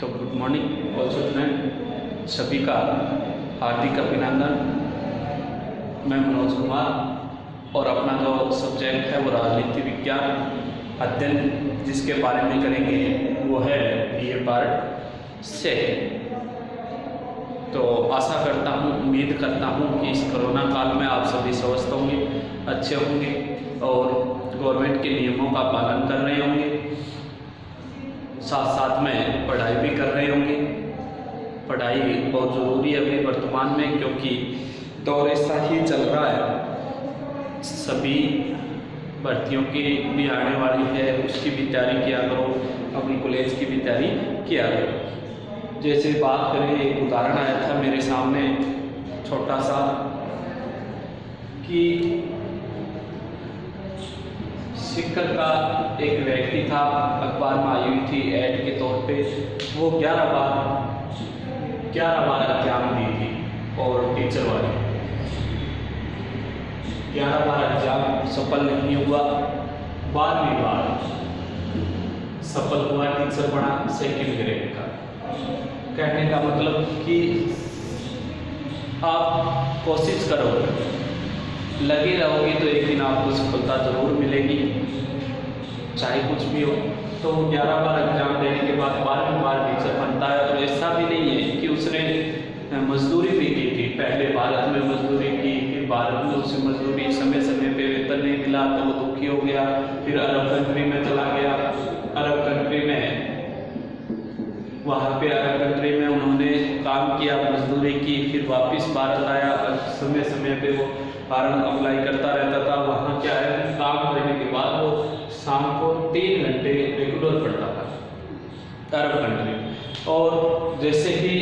तो good morning all student, सभी का हार्दिक अभिनंदन। मैं मनोज कुमार और अपना जो सब्जेक्ट है वो राजनीति विज्ञान अध्ययन जिसके बारे में करेंगे वो है ये पार्ट सेकेंड। तो आशा करता हूँ, उम्मीद करता हूँ कि इस कोरोना काल में आप सभी स्वस्थ होंगे, अच्छे होंगे और गवर्नमेंट के नियमों का पालन कर रहे होंगे, साथ साथ में पढ़ाई भी कर रहे होंगे। पढ़ाई बहुत ज़रूरी है अभी वर्तमान में, क्योंकि दौर ऐसा ही चल रहा है। सभी भर्तियों की भी आने वाली है, उसकी भी तैयारी किया करो, अपनी कॉलेज की भी तैयारी किया करो। जैसे बात करें, एक उदाहरण आया था मेरे सामने छोटा सा कि शिक्षक का एक व्यक्ति था, अखबार में आई हुई थी ऐड के तौर पे। वो 11 बार एग्जाम दी थी और टीचर वाली 11 बार एग्जाम सफल नहीं हुआ। 12वीं बार सफल हुआ, टीचर बना सेकंड ग्रेड का। कहने का मतलब कि आप कोशिश करोगे, लगे रहोगे तो एक दिन आपको सफलता जरूर मिलेगी, चाहे कुछ भी हो। तो 11 बार एग्जाम देने के बाद 12वीं बार टीचर बनता है। और ऐसा भी नहीं है कि उसने मजदूरी भी की थी, पहले भारत में मजदूरी की, फिर भारत में उसे मजदूरी समय समय पे वेतन नहीं मिला तो वो दुखी हो गया, फिर अरब कंट्री में चला गया। अरब कंट्री में वहाँ पे अरब कंट्री में उन्होंने काम किया, मजदूरी की, फिर वापस भारत आया। समय समय पे वो फॉर्म अप्लाई करता रहता था। वहाँ क्या है, काम करने के बाद वो शाम को 3 घंटे रेगुलर पढ़ता था अरब कंट्री। और जैसे ही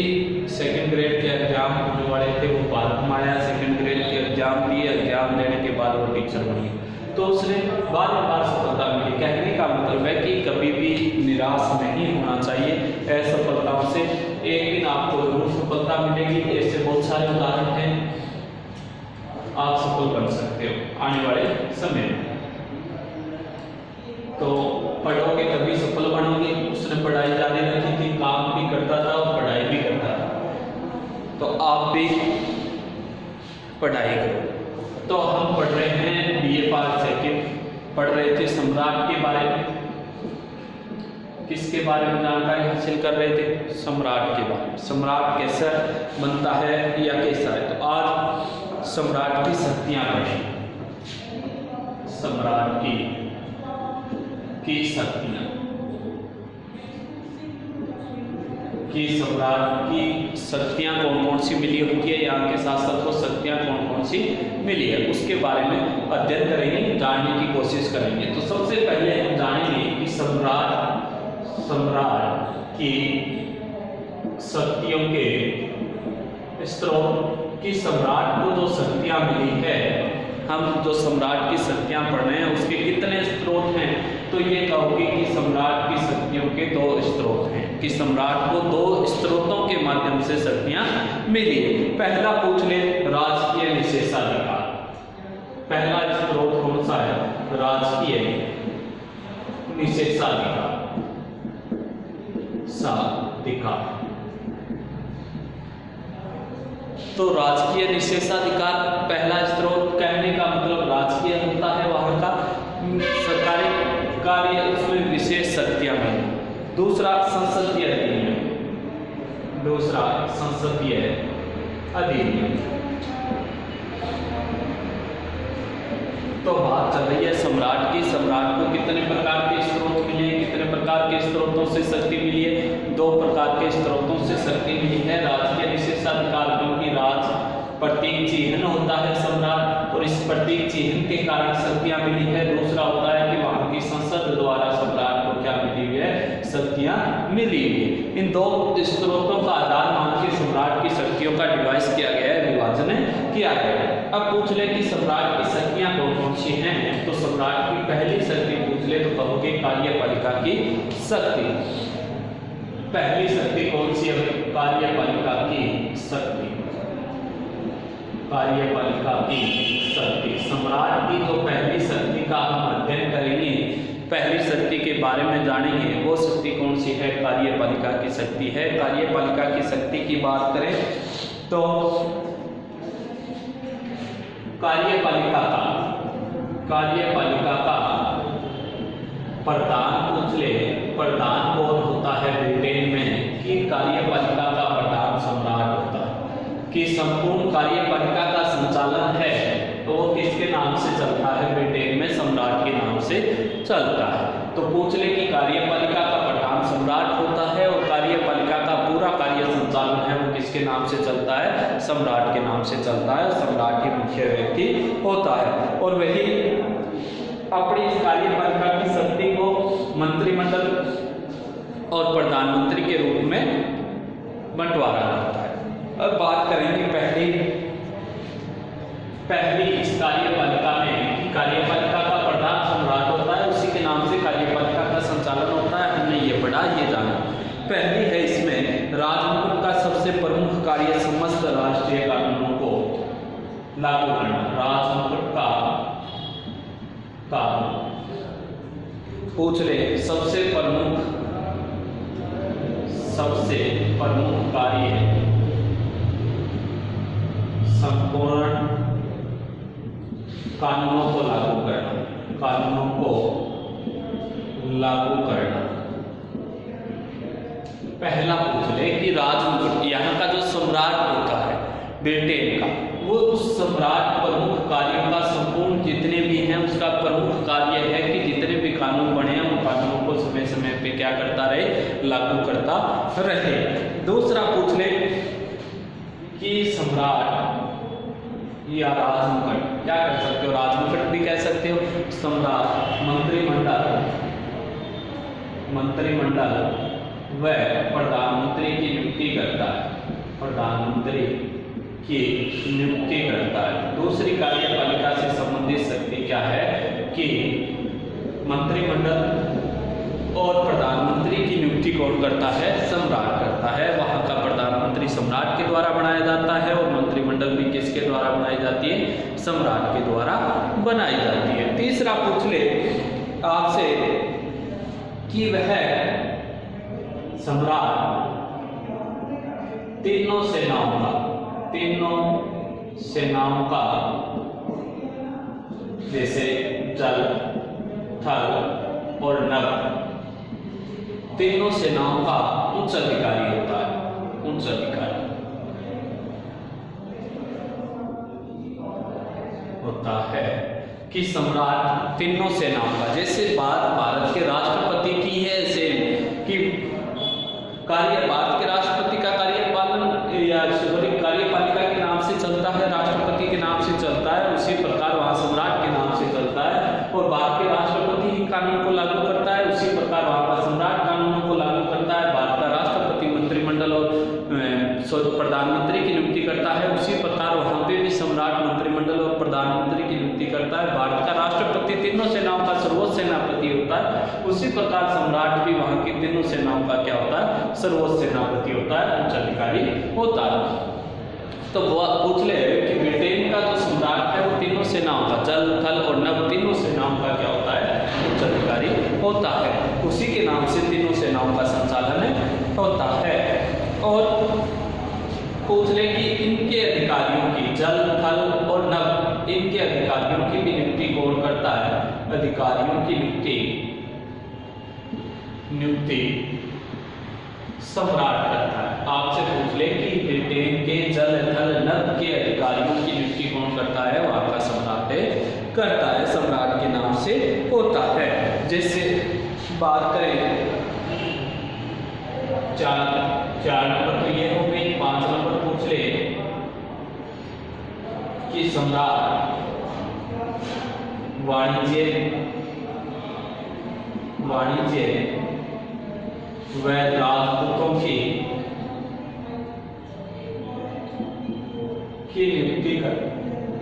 सेकंड ग्रेड के एग्जाम होने वाले थे, वो भारत में आया, सेकंड ग्रेड के एग्जाम दिए, एग्जाम देने के बाद वो टीचर बन गया। तो उसने बार बार सफलता मिली। कहने का मतलब है कि कभी भी निराश नहीं होना चाहिए असफलताओं से। एक दिन आपको जरूर सफलता मिलेगी। ऐसे बहुत सारे उदाहरण हैं, आप सफल बन सकते हो आने वाले समय में। तो पढ़ोगे तभी सफल बनोगे। उसने पढ़ाई जारी रखी थी, काम भी करता था और पढ़ाई भी करता था। तो आप भी पढ़ाई करो। तो हम पढ़ रहे हैं बीए पार्ट सेकेंड, पढ़ रहे थे सम्राट के बारे में। किसके बारे में जानकारी हासिल कर रहे थे? सम्राट के बारे में। सम्राट कैसा बनता है या कैसा है। तो आज सम्राट की शक्तियां पढ़ेंगे। सम्राट की शक्तियां, कि सम्राट की शक्तियां कौन कौन सी मिली होती है, या के साथ साथ वो शक्तियां कौन कौन सी मिली है, उसके बारे में अध्ययन करेंगे, जानने की कोशिश करेंगे। तो सबसे पहले हम जानेंगे कि सम्राट की शक्तियों के स्रोत, कि सम्राट को जो शक्तियां मिली है, हम जो सम्राट की शक्तियां पढ़ रहे हैं उसके कितने स्रोत हैं। तो ये कहोगे कि सम्राट की शक्तियों के 2 स्रोत हैं, कि सम्राट को 2 स्रोतों के माध्यम से शक्तियां मिली। पहला पूछ ले, राजकीय विशेषाधिकार। पहला स्रोत कौन सा है? राजकीय विशेषाधिकार। तो राजकीय निषेधाधिकार पहला स्रोत। कहने का मतलब राजकीय होता है वहां का सरकारी कार्य, उसमें विशेष शक्तियां मिली। दूसरा संसदीय अधिनियम। तो बात चल रही है सम्राट की। सम्राट को कितने प्रकार के स्रोत मिले, कितने प्रकार के स्रोतों से शक्ति मिली है? 2 प्रकार के स्रोतों से शक्ति मिली है। राजकीय विशेषाधिकार, क्योंकि राज प्रतीक चिन्ह होता है सम्राट, और इस प्रतीक चिन्ह के कारण शक्तियां मिली है। दूसरा होता है कि वहां की संसद द्वारा सम्राट को क्या मिली हुई है? शक्तियां मिली हुई है। इन 2 स्रोतों का आधार मान के सम्राट की शक्तियों का डिवाइस किया गया है, विभाजन किया गया है। अब पूछ ले कि सम्राट की शक्तियां कौन कौन सी हैं। तो सम्राट की पहली शक्ति पूछ ले तो कहोगे कार्यपालिका की शक्ति। पहली शक्ति कौन सी है? कार्यपालिका की शक्ति। कार्यपालिका की शक्ति। सम्राट की जो पहली शक्ति का हम अध्ययन करेंगे पहली शक्ति के बारे में जानेंगे। वो शक्ति कौन सी है? कार्यपालिका की शक्ति है। कार्यपालिका की शक्ति की बात करें तो कार्यपालिका का प्रधान पूछ ले, प्रधान कौन होता है ब्रिटेन में? कि कार्यपालिका का प्रधान सम्राट होता है। कि संपूर्ण कार्यपालिका का संचालन है तो वो किसके नाम से चलता है? ब्रिटेन में सम्राट के नाम से चलता है। तो पूछ ले कि कार्यपालिका का प्रधान सम्राट होता है और कार्यपालिका का पूरा कार्य संचालन है वो किसके नाम से चलता है? सम्राट के नाम से चलता है। सम्राट ही मुख्य व्यक्ति होता है और वही अपनी इस कार्यपालिका की शक्ति को मंत्रिमंडल और प्रधानमंत्री के रूप में बंटवारा जाता है। अब बात करेंगे पहली इस कार्यपालिका में। कार्यपालिका का प्रधान सम्राट होता है, उसी के नाम से कार्यपालिका का संचालन होता है। हमने ये पढ़ा, ये जाना। पहली है इसमें राजमुकुट का सबसे प्रमुख कार्य समस्त राष्ट्रीय कानूनों को लागू करना। राजमुकुट का पूछ ले सबसे प्रमुख कार्य संपूर्ण कानूनों को लागू करना। पहला पूछ ले कि राजमुकुट, यहाँ का जो सम्राट होता है ब्रिटेन का, वो उस सम्राट प्रमुख कार्यों का संपूर्ण जितने भी हैं उसका प्रमुख कार्य है कि जितने भी कानून बने हैं उन कानूनों को समय समय पे क्या करता रहे? लागू करता रहे। दूसरा पूछ ले कि सम्राट या राजमुकुट, क्या कर सकते हो? राजमुकुट भी कह सकते हो। सम्राट मंत्रिमंडल व प्रधानमंत्री की नियुक्ति करता है। दूसरी कार्यपालिका से संबंधित शक्ति क्या है कि मंत्रिमंडल और प्रधानमंत्री की नियुक्ति कौन करता है? सम्राट करता है। वहां का प्रधानमंत्री सम्राट के द्वारा बनाया जाता है और मंत्रिमंडल भी किसके द्वारा बनाई जाती है? सम्राट के द्वारा बनाई जाती है। तीसरा पूछ ले आपसे कि वह सम्राट तीनों सेनाओं का जैसे जल, थल और नभ, तीनों सेनाओं का उच्च अधिकारी होता है। उच्च अधिकारी होता है कि सम्राट तीनों सेनाओं का, जैसे बात भारत के राष्ट्रपति की है ऐसे कि भारत के राष्ट्रपति का कार्यपालन या कार्यपालिका के नाम से चलता है, राष्ट्रपति के नाम से चलता है, उसी प्रकार वहां सम्राट के नाम से चलता है। और भारत के राष्ट्रपति ही कानून को लागू करता है, उसी प्रकार वहां का सम्राट कानूनों को लागू करता है। भारत का राष्ट्रपति मंत्रिमंडल और प्रधानमंत्री की नियुक्ति करता है, उसी प्रकार वहां पे भी सम्राट मंत्रिमंडल और प्रधानमंत्री की नियुक्ति करता है। भारत का राष्ट्रपति तीनों सेनाओं का सर्वोच्च सेनापति होता है, उसी प्रकार सम्राट भी वहां की तीनों सेनाओं का क्या होता है? सर्वोच्च सेनापति होता है, उच्च अधिकारी होता है। तो पूछ ले कि ब्रिटेन का जो सम्राट है वो तीनों सेनाओं का, जल, थल और नभ, तीनों सेनाओं का क्या होता है? उच्च अधिकारी होता है। उसी के नाम से तीनों सेनाओं का संचालन होता है। और पूछ ले कि इनके अधिकारियों की, जल, थल और नभ, इनके अधिकारियों की भी नियुक्ति कौन करता है? अधिकारियों की नियुक्ति सम्राट करता है। आपसे पूछ ले कि ब्रिटेन के जल, थल, नभ के अधिकारियों की नियुक्ति कौन करता है? वहां का सम्राट करता है, सम्राट के नाम से होता है। जैसे बात करें चार नंबर तो ये हो गई। 5 नंबर पूछ ले कि सम्राट वाणिज्य व राजदूतों की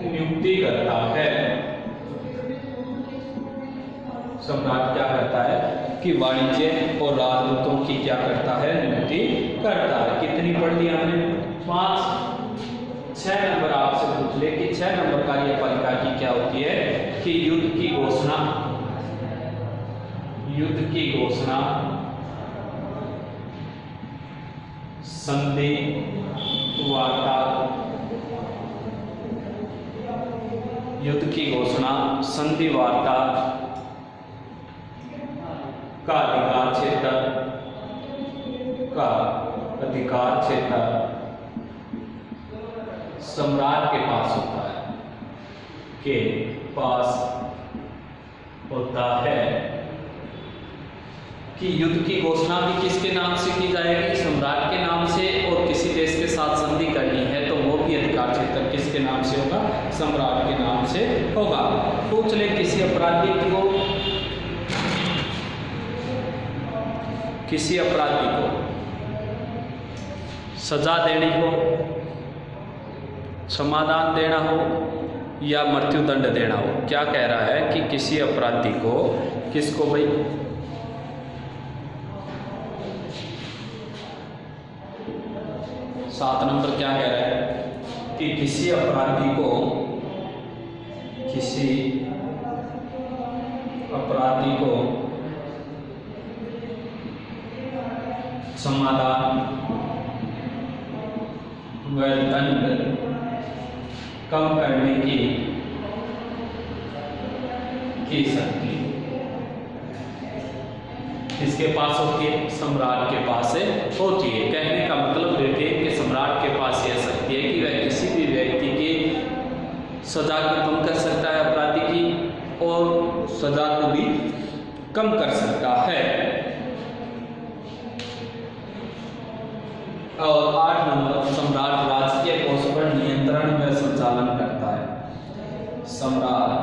नियुक्ति करता है। सम्राट क्या करता है कि वाणिज्य और राजदूतों की क्या करता है? नियुक्ति करता है। कितनी पढ़ ली हमने? 5। 6 नंबर आपसे पूछ ले कि 6 नंबर कार्यपालिका की क्या होती है? कि युद्ध की घोषणा युद्ध की घोषणा संधि वार्ता, युद्ध की घोषणा संधि वार्ता का अधिकार क्षेत्र सम्राट के पास होता है कि युद्ध की घोषणा भी किसके नाम से की जाएगी, सम्राट के नाम से, और किसी देश के साथ संधि करनी है तो वो भी अधिकार क्षेत्र किसके नाम से होगा, सम्राट के नाम से होगा। तो चले किसी अपराधी को सजा देनी हो, क्षमादान देना हो या मृत्युदंड देना हो, क्या कह रहा है कि किसी अपराधी को, किसको भाई, 7 नंबर क्या कह रहा है कि किसी अपराधी को समाधान व दंड कम करने की शक्ति किसके पास होती है, सम्राट के पास से होती है। कहने का मतलब ब्रिटेन के सम्राट के पास यह शक्ति है कि वह किसी भी व्यक्ति की सजा को कम कर सकता है, अपराधी की, और सजा को भी कम कर सकता है। और 8 नंबर, सम्राट राजकीय कोष पर नियंत्रण व संचालन करता है। सम्राट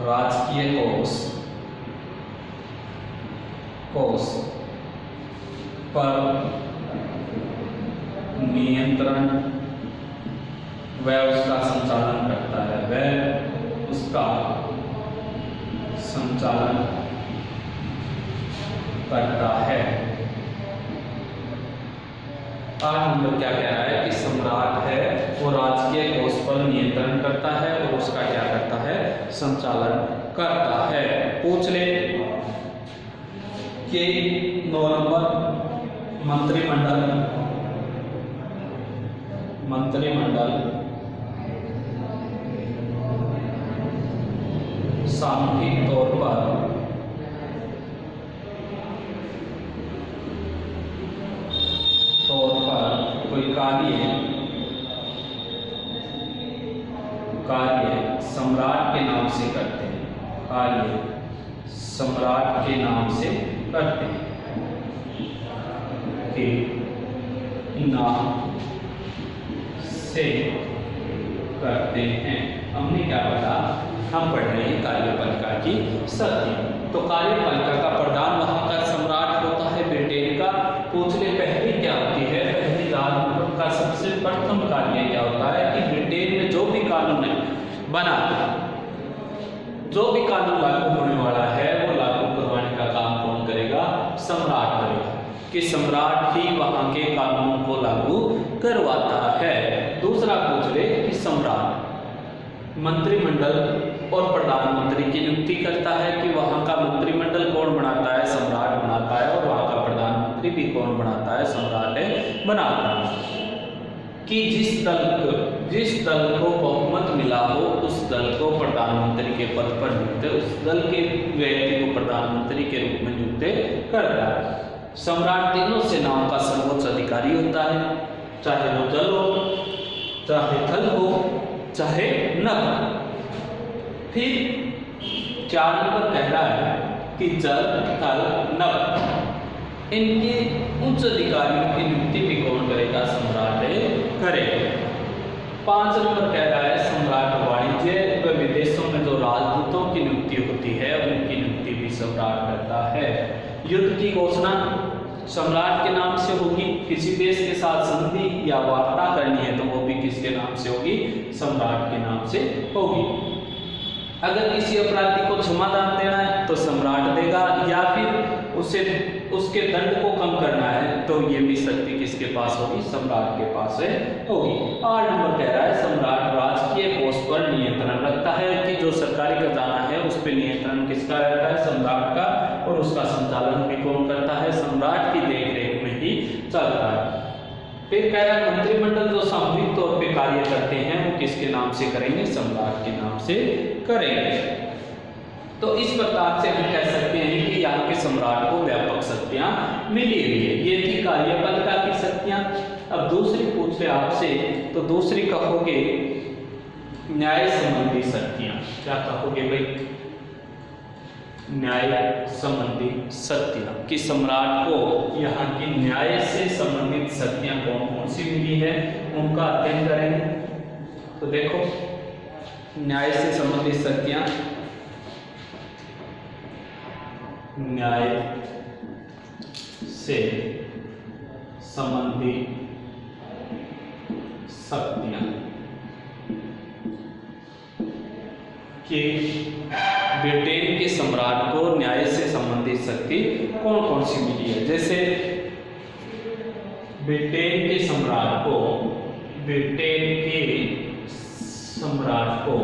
राजकीय कोष पर नियंत्रण व उसका संचालन करता है। 8 नंबर क्या कह रहा है कि सम्राट है वो राजकीय कोष पर नियंत्रण करता है और उसका क्या करता है, संचालन करता है। पूछ ले कि 9 नंबर, मंत्रिमंडल सामूहिक तौर पर कोई कार्य सम्राट के नाम से करते हैं, के नाम से करते हैं। हमने क्या पढ़ा, हम पढ़ रहे हैं कार्यपालिका की शक्ति। तो कार्यपालिका का प्रधान वहां का सम्राट होता है ब्रिटेन का। पूछने पहले क्या होती है, पहले राजतंत्र का सबसे प्रथम कार्य क्या होता है कि ब्रिटेन में जो भी कानून बना, जो भी कानून लागू होने वाला है वो लागू करवाने का काम कौन करेगा, सम्राट करेगा, कि सम्राट ही वहां के कानूनों को लागू करवाता है। दूसरा पूछ ले कि सम्राट मंत्रिमंडल और प्रधानमंत्री की नियुक्ति करता है, कि वहां का मंत्रिमंडल कौन बनाता है, सम्राट बनाता है, और वहां का प्रधानमंत्री भी कौन बनाता है, सम्राट बनाता है। कि जिस दल को बहुमत मिला हो उस दल को प्रधानमंत्री के पद पर नियुक्त, उस दल के व्यक्ति को प्रधानमंत्री के रूप में नियुक्त करता है। सम्राट तीनों सेनाओं का सर्वोच्च अधिकारी होता है, चाहे वो जल हो, चाहे थल हो, चाहे नभ। फिर 4 नंबर कह रहा है कि जल, थल, नभ इनके उच्च अधिकारियों की नियुक्ति भी कौन करेगा, सम्राट करेगा। 5 नंबर कह रहा है सम्राट वाणिज्य व विदेशों में जो राजदूतों की नियुक्ति होती है उनकी नियुक्ति भी सम्राट करता है। युद्ध की घोषणा सम्राट के नाम से होगी, किसी देश के साथ संधि या वार्ता करनी है तो वो भी किसके नाम से होगी, सम्राट के नाम से होगी। अगर किसी अपराधी को क्षमादान देना है तो सम्राट देगा, या फिर उसे उसके दंड को कम करना है, तो ये भी शक्ति किसके पास होगी? सम्राट के पास है होगी। 8 नंबर कह रहा है सम्राट राजकीय कोष पर नियंत्रण रखता है, कि जो सरकारी खजाना है उस पर नियंत्रण किसका रहता है? सम्राट का, और उसका संचालन भी कौन करता है? सम्राट की देखरेख में ही चलता है। फिर कह रहा है मंत्रिमंडल जो सामूहिक तौर पे कार्य करते हैं वो किसके नाम से करेंगे? सम्राट के नाम से करेंगे। तो इस प्रकार से हम कह सकते हैं कि यहाँ के सम्राट को व्यापक शक्तियां मिली हुई है। ये थी कार्यपालिका की शक्तियां। अब दूसरी पूछ रहे आपसे, तो दूसरी कहोगे न्याय संबंधी शक्तियां। क्या कहोगे भाई? न्याय संबंधी शक्तियां, कि सम्राट को यहाँ की न्याय से संबंधित शक्तियां कौन कौन सी मिली है उनका अध्ययन करेंगे। तो देखो न्याय से संबंधित शक्तियां, न्याय से संबंधित शक्तियां कि ब्रिटेन के सम्राट को न्याय से संबंधित शक्ति कौन कौन सी मिली है। जैसे ब्रिटेन के सम्राट को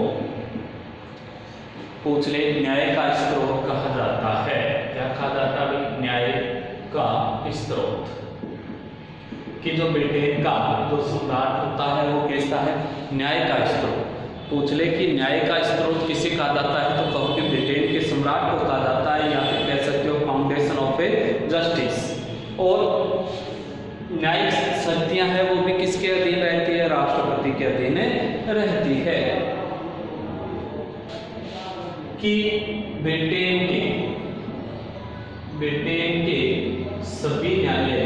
पूछ ले न्याय का स्रोत कहा जाता है। क्या कहा जाता है? न्याय का स्रोत, कि जो ब्रिटेन का जो सम्राट होता है वो कैसा है? न्याय का स्रोत। पूछ ले कि न्याय का स्रोत किसे कहा जाता है, तो कहो कि ब्रिटेन के सम्राट को कहा जाता है, या फिर कह सकते हो फाउंडेशन ऑफ ए जस्टिस। और न्यायिक शक्तियां हैं वो भी किसके अधीन रहती है? राष्ट्रपति के अधीन रहती है। कि ब्रिटेन के सभी न्यायालय,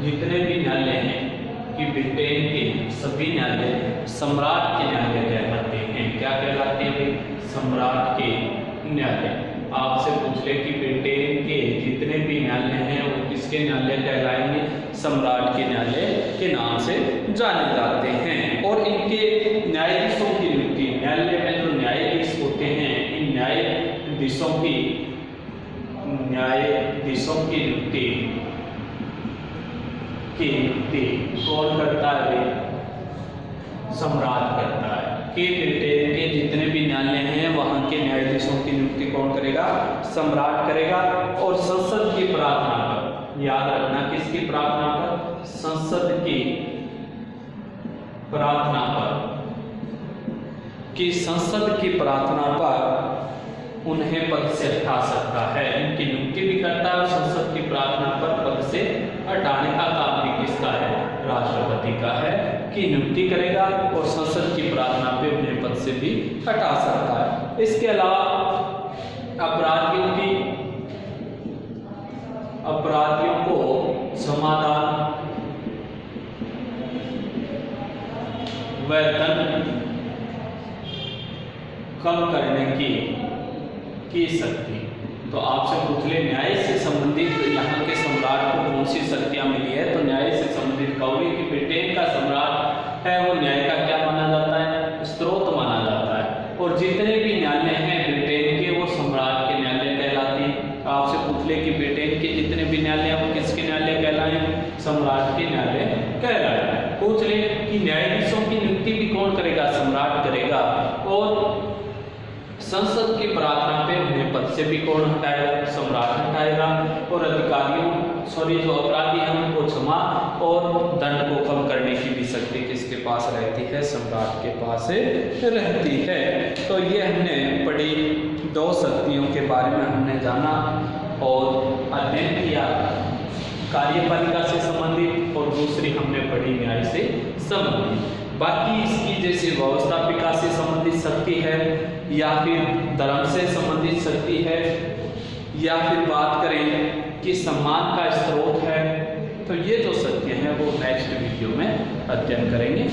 जितने भी न्यायालय हैं, कि ब्रिटेन के सभी न्यायालय सम्राट के न्यायालय कहलाते हैं। क्या कहलाते हैं भाई? सम्राट के न्यायालय। आपसे पूछ ले कि ब्रिटेन के जितने भी न्यायालय हैं वो किसके न्यायालय कहलाएंगे? सम्राट के न्यायालय के नाम से जाने जाते हैं। और इनके न्यायाधीशों की नियुक्ति, न्यायालय में जो न्यायाधीश होते हैं, इन न्यायाधीशों की नियुक्ति कौन करता है? सम्राट करता है। कि ब्रिटेन के जितने भी न्यायालय हैं वहां के न्यायाधीशों की नियुक्ति कौन करेगा? सम्राट करेगा। और संसद की प्रार्थना पर, याद रखना किसकी प्रार्थना पर? संसद की प्रार्थना पर, कि संसद की प्रार्थना पर उन्हें पद से हटा सकता है। इनकी नियुक्ति भी करता है और संसद की प्रार्थना पर पद से हटाने का काम भी किसका है? राष्ट्रपति का है, कि नियुक्ति करेगा और संसद की प्रार्थना पे उन्हें पद से भी हटा सकता है। इसके अलावा अपराधियों को समाधान व दंड कम करने की शक्ति। तो आपसे पूछ ले न्याय से संबंधित यहाँ के सम्राट को कौन सी शक्तियां मिली है? तो न्याय से संबंधित कहोगे कि ब्रिटेन का सम्राट है वो न्याय का क्या माना जाता है? स्रोत माना जाता है। और जितने भी न्यायालय हैं ब्रिटेन के वो सम्राट के न्यायालय कहलाते हैं। आपसे पूछ ले कि ब्रिटेन के जितने भी न्यायालय हैं वो किसके न्यायालय कहलाए? सम्राट के न्यायालय कहलाए। पूछ ले कि न्यायाधीशों की नियुक्ति भी कौन करेगा? सम्राट करेगा। और संसद की प्रार्थना पे उन्हें पद से भी कौन हटाएगा? सम्राट हटाएगा। और जो अपराधी हैं उनको क्षमा और दंड को कम करने की भी शक्ति किसके पास रहती है? सम्राट के पास रहती है। तो ये हमने पढ़ी 2 शक्तियों के बारे में हमने जाना और अध्ययन किया, कार्यपालिका से संबंधित, और दूसरी हमने पढ़ी न्याय से संबंधित। बाकी इसकी जैसे व्यवस्थापिका से संबंधित शक्ति है, या फिर धर्म से संबंधित शक्ति है, या फिर बात करें कि सम्मान का स्रोत है, तो ये जो शक्तियां हैं वो नेक्स्ट वीडियो में अध्ययन करेंगे।